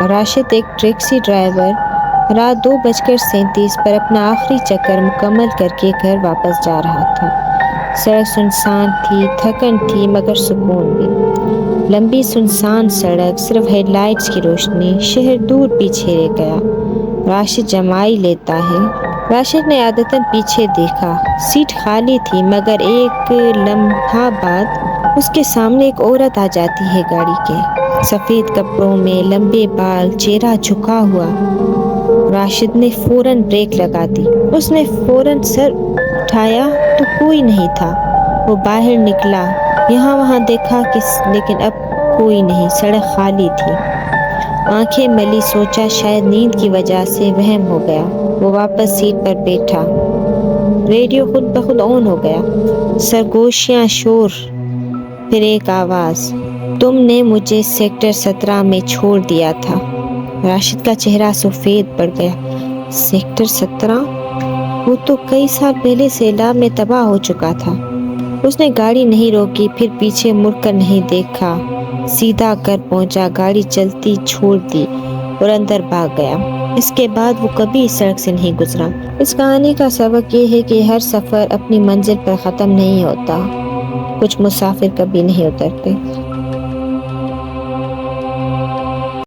راشد ایک taxi driver رات 2:37 پر اپنا آخری چکر مکمل کر کے گھر واپس جا رہا تھا۔ سڑک سنسان تھی، تھکن تھی مگر سکون بھی۔ لمبی سنسان سڑک، صرف ہیڈ لائٹس کی روشنی، شہر دور پیچھے رہ گیا۔ راشد جمائی لیتا ہے۔ راشد نے عادتاً پیچھے دیکھا، سیٹ خالی تھی مگر ایک لمحہ بعد اس کے سامنے ایک عورت آ جاتی ہے گاڑی کے، سفید کپڑوں میں، لمبے بال، چہرہ جھکا ہوا۔ راشد نے فوراً بریک لگا دی۔ اس نے فوراً سر اٹھایا تو کوئی نہیں تھا۔ وہ باہر نکلا، یہاں وہاں دیکھا لیکن اب کوئی نہیں، سڑک خالی تھی۔ آنکھیں ملی، سوچا شاید نیند کی وجہ سے وہم ہو گیا۔ وہ واپس سیٹ پر بیٹھا۔ ریڈیو خود بخود آن ہو گیا۔ سرگوشیاں، شور، پھر ایک آواز، تم نے مجھے سیکٹر 17 میں چھوڑ دیا تھا۔ راشد کا چہرہ سفید پڑ گیا۔ سیکٹر 17؟ وہ تو کئی سال پہلے سیلاب میں تباہ ہو چکا تھا۔ اس نے گاڑی نہیں روکی، پھر پیچھے مڑ کر نہیں دیکھا، سیدھا گھر پہنچا، گاڑی چلتی چھوڑ دی اور اندر بھاگ گیا۔ اس کے بعد وہ کبھی اس سڑک سے نہیں گزرا۔ اس کہانی کا سبق یہ ہے کہ ہر سفر اپنی منزل پر ختم نہیں ہوتا۔ کچھ مسافر کبھی نہیں اترتے۔